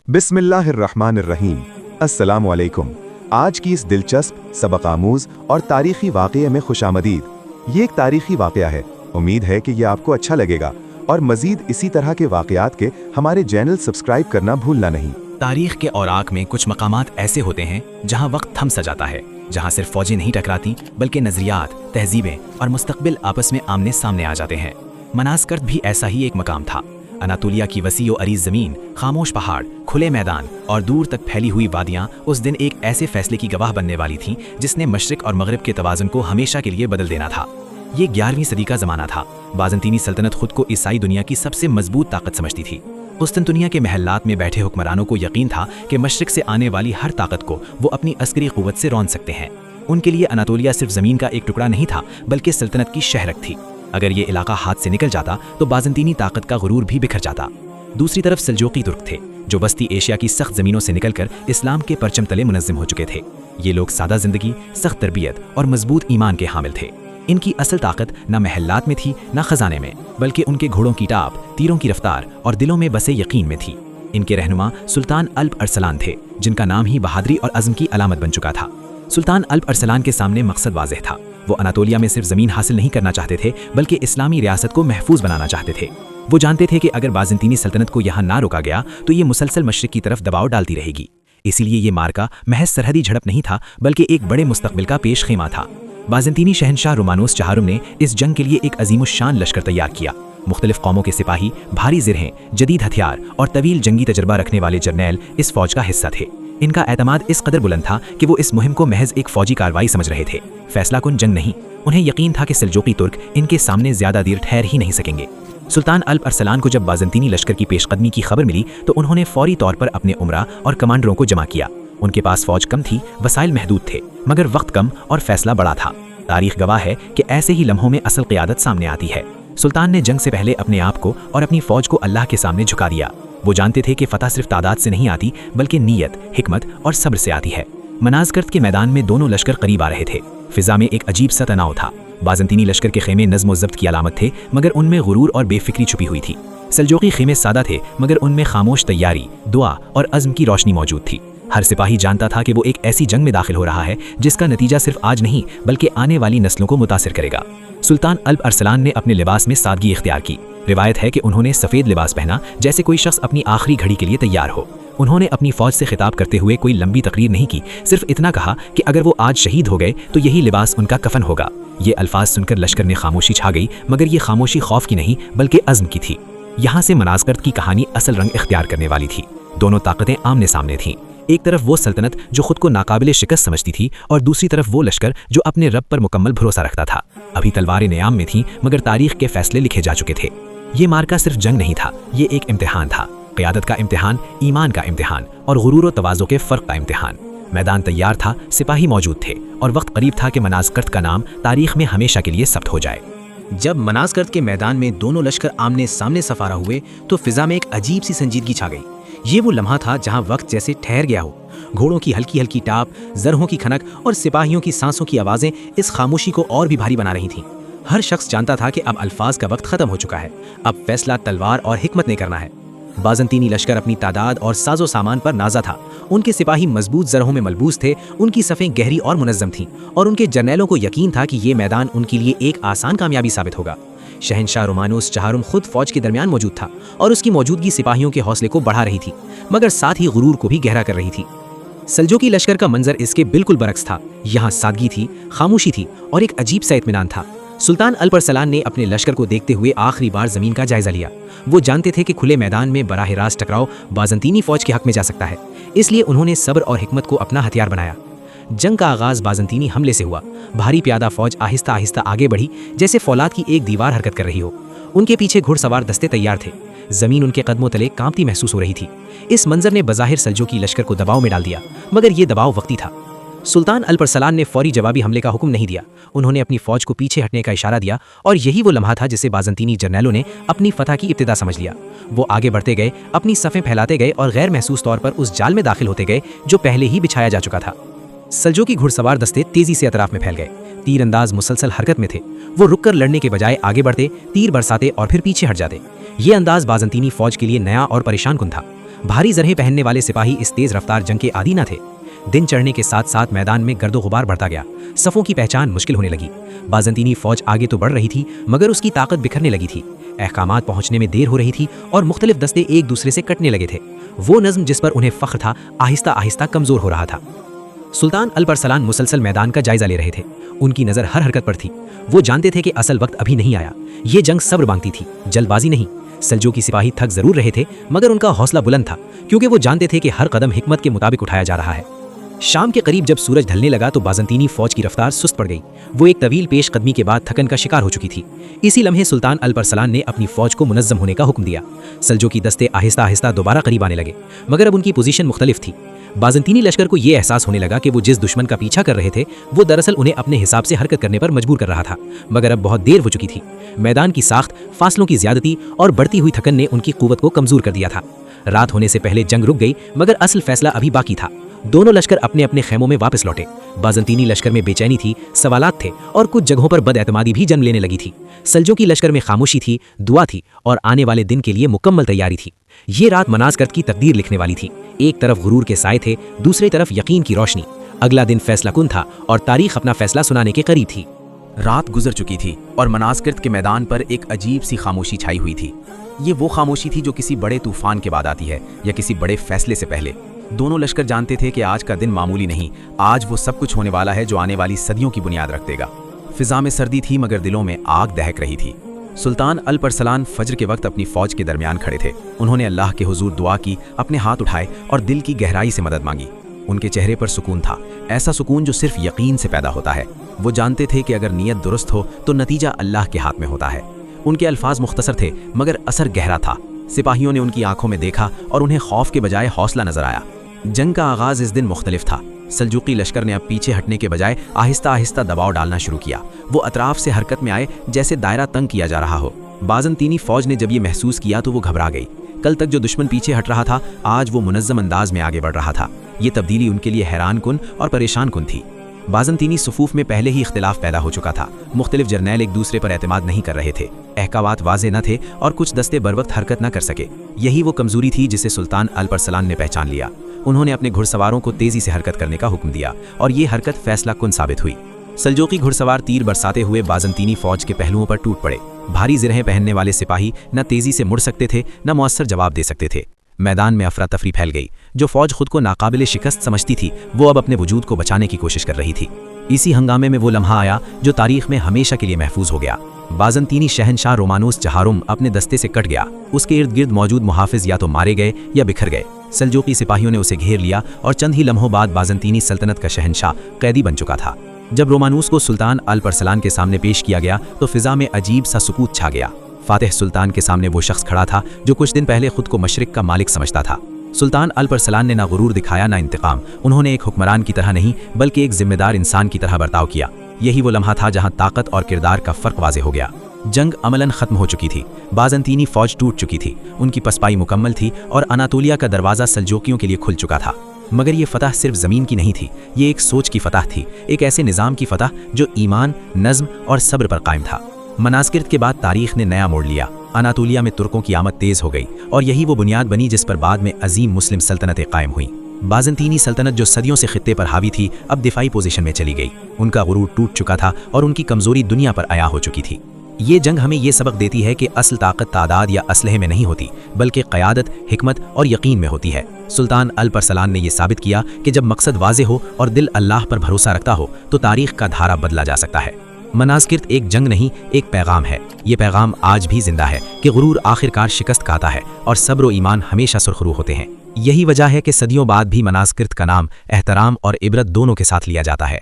बिस्मिल्लाहिर्रहमानिर्रहीम। अस्सलाम वालेकुम। आज की इस दिलचस्प, सबक आमूज और तारीखी वाक़ये में खुशामदीद। ये एक तारीखी वाक़या है। उम्मीद है कि ये आपको अच्छा लगेगा और मज़ीद इसी तरह के वाक़यात के हमारे चैनल सब्सक्राइब करना भूलना नहीं। तारीख के औराक में कुछ मकामात ऐसे होते हैं जहाँ वक्त थम सा जाता है, जहाँ सिर्फ फौजें नहीं टकराती बल्कि नजरियात, तहजीबें और मुस्तकबिल आपस में आमने सामने आ जाते हैं। मनासकर्त भी ऐसा ही एक मकाम था। अनातोलिया की वसी और अरीज ज़मीन, खामोश पहाड़, खुले मैदान और दूर तक फैली हुई वादियाँ उस दिन एक ऐसे फैसले की गवाह बनने वाली थीं जिसने मशरिक और मगरिब के तवाज़ुन को हमेशा के लिए बदल देना था। ये 11वीं सदी का ज़माना था। बाज़ंतीनी सल्तनत खुद को ईसाई दुनिया की सबसे मजबूत ताकत समझती थी। कुस्तुनतुनिया के महल्लात में बैठे हुक्मरानों को यकीन था कि मशरिक से आने वाली हर ताकत को वो अपनी अस्करी क़ुव्वत से रौंद सकते हैं। उनके लिए अनातोलिया सिर्फ ज़मीन का एक टुकड़ा नहीं था बल्कि सल्तनत की शहरक थी। अगर ये इलाका हाथ से निकल जाता तो बाज़ंतीनी ताकत का गुरूर भी बिखर जाता। दूसरी तरफ सल्जूकी तुर्क थे, जो वस्ती एशिया की सख्त ज़मीनों से निकलकर इस्लाम के परचम तले मुनज़्ज़म हो चुके थे। ये लोग सादा ज़िंदगी, सख्त तरबियत और मजबूत ईमान के हामिल थे। इनकी असल ताकत न महल्लात में थी न खजाने में, बल्कि उनके घोड़ों की टाप, तीरों की रफ्तार और दिलों में बसे यकीन में थी। इनके रहनुमा सुल्तान अल्प अरसलान थे, जिनका नाम ही बहादुरी और अज़्म की अलामत बन चुका था। सुल्तान अल्प अरसलान के सामने मकसद वाज़ेह था। वो अनातोलिया में सिर्फ ज़मीन हासिल नहीं करना चाहते थे बल्कि इस्लामी रियासत को महफूज बनाना चाहते थे। वो जानते थे कि अगर बाज़ंतीनी सल्तनत को यहाँ ना रोका गया तो ये मुसलसल मशरिक की तरफ दबाव डालती रहेगी। इसीलिए ये मार्का महज सरहदी झड़प नहीं था बल्कि एक बड़े मुस्तकबिल का पेश खेमा था। बाज़ंतीनी शहनशाह रोमानोस चहारुम ने इस जंग के लिए एक अजीमुश्शान लश्कर तैयार किया। मुख्तलिफ कौमों के सिपाही, भारी ज़िरहें, जदीद हथियार और तवील जंगी तजर्बा रखने वाले जर्नैल इस फौज का हिस्सा थे। इनका एतमाद इस कदर बुलंद था कि वो इस मुहिम को महज एक फौजी कार्रवाई समझ रहे थे, फैसला कुन जंग नहीं। उन्हें यकीन था कि सल्जूकी तुर्क इनके सामने ज़्यादा देर ठहर ही नहीं सकेंगे। सुल्तान अल्प अरसलान को जब बाज़ंतीनी लश्कर की पेशकदमी की खबर मिली तो उन्होंने फौरी तौर पर अपने उमरा और कमांडरों को जमा किया। उनके पास फौज कम थी, वसाइल महदूद थे, मगर वक्त कम और फैसला बड़ा था। तारीख गवाह है कि ऐसे ही लम्हों में असल क़ियादत सामने आती है। सुल्तान ने जंग से पहले अपने आप को और अपनी फ़ौज को अल्लाह के सामने झुका दिया। वो जानते थे कि फ़तह सिर्फ तादाद से नहीं आती बल्कि नीयत, हिकमत और सब्र से आती है। मनासकर्त के मैदान में दोनों लश्कर करीब आ रहे थे। फ़िज़ा में एक अजीब सा तनाव था। बाज़ंतीनी लश्कर के खेमे नज़्म व ज़ब्त की अलामत थे, मगर उनमें गुरूर और बेफिक्री छुपी हुई थी। सल्जूकी खेमे सादा थे, मगर उनमें खामोश तैयारी, दुआ और अज़्म की रोशनी मौजूद थी। हर सिपाही जानता था कि वो एक ऐसी जंग में दाखिल हो रहा है जिसका नतीजा सिर्फ आज नहीं बल्कि आने वाली नस्लों को मुतासिर करेगा। सुल्तान अल्प अरसलान ने अपने लिबास में सादगी इख्तियार की। रिवायत है कि उन्होंने सफ़ेद लिबास पहना जैसे कोई शख्स अपनी आखिरी घड़ी के लिए तैयार हो। उन्होंने अपनी फ़ौज से खिताब करते हुए कोई लंबी तकरीर नहीं की, सिर्फ इतना कहा कि अगर वो आज शहीद हो गए तो यही लिबास उनका कफन होगा। ये अल्फाज सुनकर लश्कर में खामोशी छा गई, मगर ये खामोशी खौफ की नहीं बल्कि अज़्म की थी। यहाँ से मनासकर्त की कहानी असल रंग इख्तियार करने वाली थी। दोनों ताकतें आमने सामने थीं। एक तरफ वो सल्तनत जो खुद को नाकाबिले शिकस्त समझती थी और दूसरी तरफ वो लश्कर जो अपने रब पर मुकम्मल भरोसा रखता था। अभी तलवारें नियाम में थीं, मगर तारीख के फैसले लिखे जा चुके थे। ये मार्का सिर्फ जंग नहीं था, ये एक इम्तिहान था। क़ियादत का इम्तिहान, ईमान का इम्तिहान और गुरूर व तवाज़ो के फ़र्क का इम्तिहान। मैदान तैयार था, सिपाही मौजूद थे और वक्त करीब था कि मनासकर्त का नाम तारीख में हमेशा के लिए सब्त हो जाए। जब मनासकर्त के मैदान में दोनों लश्कर आमने सामने सफारा हुए तो फिजा में एक अजीब सी संजीदगी छा गई। ये वो लम्हा था जहां वक्त जैसे ठहर गया हो। घोड़ों की हल्की हल्की टाप, जरहों की खनक और सिपाहियों की सांसों की आवाज़ें इस खामोशी को और भी भारी बना रही थीं। हर शख्स जानता था कि अब अल्फाज का वक्त ख़त्म हो चुका है। अब फैसला तलवार और हिकमत ने करना है। बाज़ंतीनी लश्कर अपनी तादाद और साजो सामान पर नाजा था। उनके सिपाही मजबूत जरहों में मलबूस थे, उनकी सफ़ें गहरी और मुनज़्ज़म थीं और उनके जर्नैलों को यकीन था कि ये मैदान उनके लिए एक आसान कामयाबी साबित होगा। शहनशाह रोमानोस चहारुम खुद फौज के दरमियान मौजूद था और उसकी मौजूदगी सिपाहियों के हौसले को बढ़ा रही थी, मगर साथ ही गुरूर को भी गहरा कर रही थी। सल्जूकी लश्कर का मंजर इसके बिल्कुल बरक्स था। यहाँ सादगी थी, खामोशी थी और एक अजीब सा इत्मीनान था। सुल्तान अल्प अरसलान ने अपने लश्कर को देखते हुए आखिरी बार ज़मीन का जायजा लिया। वो जानते थे कि खुले मैदान में बराह रास्त टकराव बाज़ंतीनी फ़ौज के हक में जा सकता है, इसलिए उन्होंने सब्र और हिकमत को अपना हथियार बनाया। जंग का आगाज़ बाज़ंतीनी हमले से हुआ। भारी प्यादा फ़ौज आहिस्ता आहिस्ता आगे बढ़ी, जैसे फौलाद की एक दीवार हरकत कर रही हो। उनके पीछे घुड़सवार दस्ते तैयार थे। ज़मीन उनके कदमों तले कांपती महसूस हो रही थी। इस मंजर ने बज़ाहिर सल्जूकी लश्कर को दबाव में डाल दिया, मगर ये दबाव वक्ती था। सुल्तान अल्प अरसलान ने फौरी जवाबी हमले का हुक्म नहीं दिया। उन्होंने अपनी फ़ौज को पीछे हटने का इशारा दिया और यही वो लम्हा था जिसे बाज़ंतीनी जर्नैलों ने अपनी फ़तह की इब्तिदा समझ लिया। वो आगे बढ़ते गए, अपनी सफ़ें फैलाते गए और गैर महसूस तौर पर उस जाल में दाखिल होते गए जो पहले ही बिछाया जा चुका था। सल्जूकी घुड़सवार दस्ते तेजी से अतराफ में फैल गए। तीरंदाज मुसलसल हरकत में थे। वो रुककर लड़ने के बजाय आगे बढ़ते, तीर बरसाते और फिर पीछे हट जाते। ये अंदाज बाज़ंतीनी फ़ौज के लिए नया और परेशान कुन था। भारी जरहे पहनने वाले सिपाही इस तेज रफ्तार जंग के आदी न थे। दिन चढ़ने के साथ साथ मैदान में गर्दो गुबार बढ़ता गया, सफ़ों की पहचान मुश्किल होने लगी। बाज़ंतीनी फौज आगे तो बढ़ रही थी मगर उसकी ताकत बिखरने लगी थी। अहकामात पहुंचने में देर हो रही थी और मुख्तलिफ दस्ते एक दूसरे से कटने लगे थे। वो नज़्म जिस पर उन्हें फ़ख्र था आहिस्ता आहिस्ता कमज़ोर हो रहा था। सुल्तान अल परसलान मुसलसल मैदान का जायजा ले रहे थे। उनकी नज़र हर हरकत पर थी। वो जानते थे कि असल वक्त अभी नहीं आया। ये जंग सब्र मांगती थी, जल्दबाजी नहीं। सल्जूकी सिपाही थक जरूर रहे थे मगर उनका हौसला बुलंद था, क्योंकि वो जानते थे कि हर कदम हिकमत के मुताबिक उठाया जा रहा है। शाम के करीब जब सूरज ढलने लगा तो बाज़ंतीनी फौज की रफ्तार सुस्त पड़ गई। वो एक तवील पेश कदमी के बाद थकन का शिकार हो चुकी थी। इसी लम्हे सुल्तान अल परसलान ने अपनी फौज को मुनज़्ज़म होने का हुक्म दिया। सल्जूकी दस्ते आहिस्ता आहिस्ता दोबारा करीब आने लगे, मगर अब उनकी पोजीशन मुख्तलिफ थी। बाज़ंतीनी लश्कर को ये एहसास होने लगा कि वो जिस दुश्मन का पीछा कर रहे थे वो दरअसल उन्हें अपने हिसाब से हरकत करने पर मजबूर कर रहा था, मगर अब बहुत देर हो चुकी थी। मैदान की साख्त, फासलों की ज्यादती और बढ़ती हुई थकन ने उनकी कुव्वत को कमजोर कर दिया था। रात होने से पहले जंग रुक गई, मगर असल फैसला अभी बाकी था। दोनों लश्कर अपने अपने खेमों में वापस लौटे। बाज़ंतीनी लश्कर में बेचैनी थी, सवालात थे और कुछ जगहों पर बदएतमादी भी जन्म लेने लगी थी। सल्जूकी लश्कर में खामोशी थी, दुआ थी और आने वाले दिन के लिए मुकम्मल तैयारी थी। ये रात मनासकर्द की तकदीर लिखने वाली थी। एक तरफ गुरूर के साए थे, दूसरी तरफ यकीन की रोशनी। अगला दिन फैसला कुन था और तारीख अपना फैसला सुनाने के करीब थी। रात गुजर चुकी थी और मनासकर्द के मैदान पर एक अजीब सी खामोशी छाई हुई थी। ये वो खामोशी थी जो किसी बड़े तूफान के बाद आती है या किसी बड़े फैसले से पहले। दोनों लश्कर जानते थे कि आज का दिन मामूली नहीं, आज वो सब कुछ होने वाला है जो आने वाली सदियों की बुनियाद रख देगा। फिजा में सर्दी थी मगर दिलों में आग दहक रही थी। सुल्तान अल परसलान फज्र के वक्त अपनी फौज के दरमियान खड़े थे। उन्होंने अल्लाह के हुजूर दुआ की, अपने हाथ उठाए और दिल की गहराई से मदद मांगी। उनके चेहरे पर सुकून था, ऐसा सुकून जो सिर्फ यकीन से पैदा होता है। वो जानते थे कि अगर नीयत दुरुस्त हो तो नतीजा अल्लाह के हाथ में होता है। उनके अल्फाज मुख्तसर थे मगर असर गहरा था। सिपाहियों ने उनकी आंखों में देखा और उन्हें खौफ के बजाय हौसला नजर आया। जंग का आगाज इस दिन मुख्तलिफ था। सल्जूकी लश्कर ने अब पीछे हटने के बजाय आहिस्ता आहिस्ता दबाव डालना शुरू किया। वो अतराफ से हरकत में आए जैसे दायरा तंग किया जा रहा हो। बाज़ंतीनी फौज ने जब ये महसूस किया तो वो घबरा गई। कल तक जो दुश्मन पीछे हट रहा था आज वो मुनज़्ज़म अंदाज में आगे बढ़ रहा था। ये तब्दीली उनके लिए हैरान कुन और परेशान कुन थी। बाज़ंतीनी सुफूफ में पहले ही इख्तिलाफ पैदा हो चुका था। मुख्तलिफ जर्नैल एक दूसरे पर एतमाद नहीं कर रहे थे, अहकामात वाज़े न थे और कुछ दस्ते बरवक्त हरकत न कर सके। यही वो कमज़ोरी थी जिसे सुल्तान अल परसलान ने पहचान लिया। उन्होंने अपने घुड़सवारों को तेज़ी से हरकत करने का हुक्म दिया और ये हरकत फैसला कुन साबित हुई। सल्जूकी घुड़सवार तीर बरसाते हुए बाज़ंतीनी फौज के पहलुओं पर टूट पड़े। भारी ज़रहें पहनने वाले सिपाही न तेज़ी से मुड़ सकते थे न मुअस्सर जवाब दे सकते थे। मैदान में अफरा तफरी फैल गई। जो फौज खुद को नाकाबिले शिकस्त समझती थी वो अब अपने वजूद को बचाने की कोशिश कर रही थी। इसी हंगामे में वो लम्हा आया जो तारीख में हमेशा के लिए महफूज हो गया। बाज़ंतीनी शहनशाह रोमानोस जहारुम अपने दस्ते से कट गया। उसके इर्द गिर्द मौजूद मुहाफिज या तो मारे गए या बिखर गए। सल्जूकी सिपाहियों ने उसे घेर लिया और चंद ही लम्हों बाद बाज़ंतीनी सल्तनत का शहनशाह कैदी बन चुका था। जब रोमानूस को सुल्तान अल परसलान के सामने पेश किया गया तो फिजा में अजीब सा सुकूत छा गया। फातिह सुल्तान के सामने वो शख्स खड़ा था जो कुछ दिन पहले खुद को मशरिक का मालिक समझता था। सुल्तान अल परसलान ने ना गुरूर दिखाया ना इंतकाम। उन्होंने एक हुक्मरान की तरह नहीं बल्कि एक जिम्मेदार इंसान की तरह बर्ताव किया। यही वो लम्हा था जहां ताकत और किरदार का फर्क वाज़े हो गया। जंग अमलन खत्म हो चुकी थी। बाज़ंतीनी फौज टूट चुकी थी। उनकी पसपाई मुकम्मल थी और अनातोलिया का दरवाज़ा सल्जूकियों के लिए खुल चुका था। मगर ये फतह सिर्फ ज़मीन की नहीं थी, ये एक सोच की फतह थी, एक ऐसे निज़ाम की फतह जो ईमान, नज़्म और सब्र पर कायम था। मनासकिर्द के बाद तारीख ने नया मोड़ लिया। अनातोलिया में तुर्कों की आमद तेज़ हो गई और यही वो बुनियाद बनी जिस पर बाद में अजीम मुस्लिम सल्तनतें कायम हुईं। बाज़ंतीनी सल्तनत जो सदियों से खित्ते पर हावी थी अब दिफाई पोजीशन में चली गई। उनका गुरूर टूट चुका था और उनकी कमज़ोरी दुनिया पर आया हो चुकी थी। ये जंग हमें ये सबक देती है कि असल ताकत तादाद या असलहे में नहीं होती बल्कि क़यादत, हिकमत और यकीन में होती है। सुल्तान अल परसलान ने यह साबित किया कि जब मकसद वाज़े हो और दिल अल्लाह पर भरोसा रखता हो तो तारीख का धारा बदला जा सकता है। मनासकिर्द एक जंग नहीं, एक पैगाम है। ये पैगाम आज भी जिंदा है कि गुरूर आखिरकार शिकस्त खाता है और सब्र व ईमान हमेशा सुरखरू होते हैं। यही वजह है कि सदियों बाद भी मनासकिर्द का नाम एहतराम और इबरत दोनों के साथ लिया जाता है।